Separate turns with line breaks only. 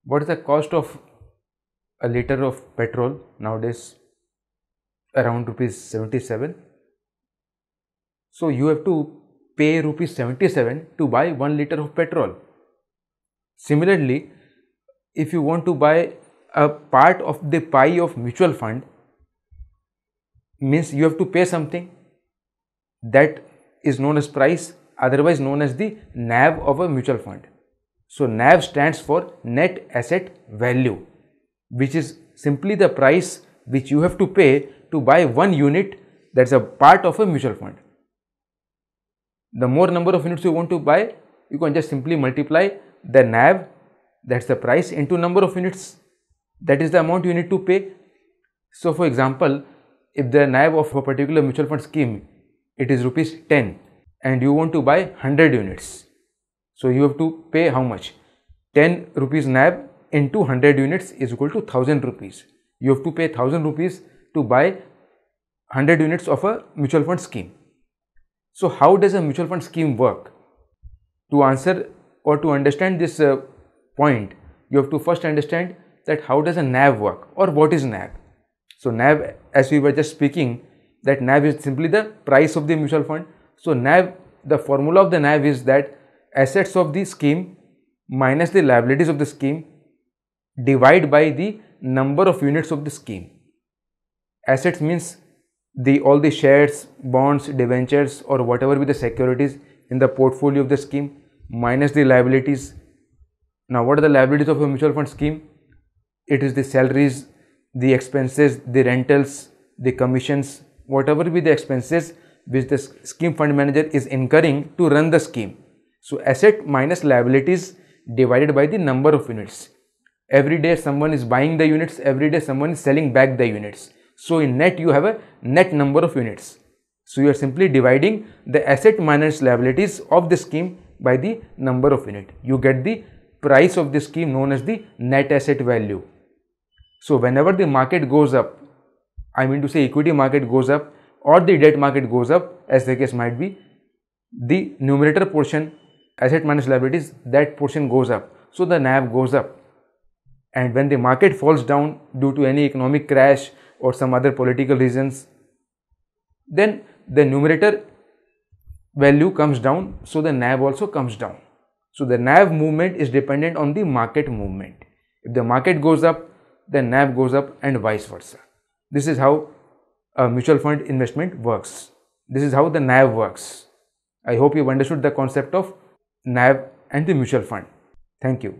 What is the cost of a liter of petrol nowadays? Around rupees 77. So you have to pay rupees 77 to buy 1 liter of petrol. Similarly, if you want to buy a part of the pie of mutual fund, means you have to pay something that is known as price, otherwise known as the NAV of a mutual fund. So NAV stands for net asset value, which is simply the price which you have to pay to buy 1 unit that's a part of a mutual fund. The more number of units you want to buy, you can just simply multiply the NAV, that's the price, into number of units. That is the amount you need to pay. So for example, if the NAV of a particular mutual fund scheme, it is rupees 10 and you want to buy 100 units. So you have to pay how much? 10 rupees NAV into 100 units is equal to 1000 rupees. You have to pay 1000 rupees to buy 100 units of a mutual fund scheme. So how does a mutual fund scheme work? To answer or to understand this point, you have to first understand that how does a NAV work, or what is NAV. So NAV, as we were just speaking, that NAV is simply the price of the mutual fund. So NAV, the formula of the NAV is that assets of the scheme minus the liabilities of the scheme divide by the number of units of the scheme. Assets means all the shares, bonds, debentures, or whatever be the securities in the portfolio of the scheme, minus the liabilities. Now what are the liabilities of a mutual fund scheme? It is the salaries, the expenses, the rentals, the commissions, whatever be the expenses which the scheme fund manager is incurring to run the scheme. So asset minus liabilities divided by the number of units. Every day someone is buying the units, every day someone is selling back the units. So in net you have a net number of units. So you are simply dividing the asset minus liabilities of the scheme by the number of unit. You get the price of the scheme known as the net asset value. So whenever the market goes up, I mean to say equity market goes up or the debt market goes up, as the case might be, the numerator portion, asset minus liabilities, that portion goes up. So the NAV goes up. And when the market falls down due to any economic crash or some other political reasons, then the numerator value comes down, so the NAV also comes down. So the NAV movement is dependent on the market movement. If the market goes up, then NAV goes up and vice versa. This is how a mutual fund investment works. This is how the NAV works. I hope you've understood the concept of NAV and the mutual fund. Thank you.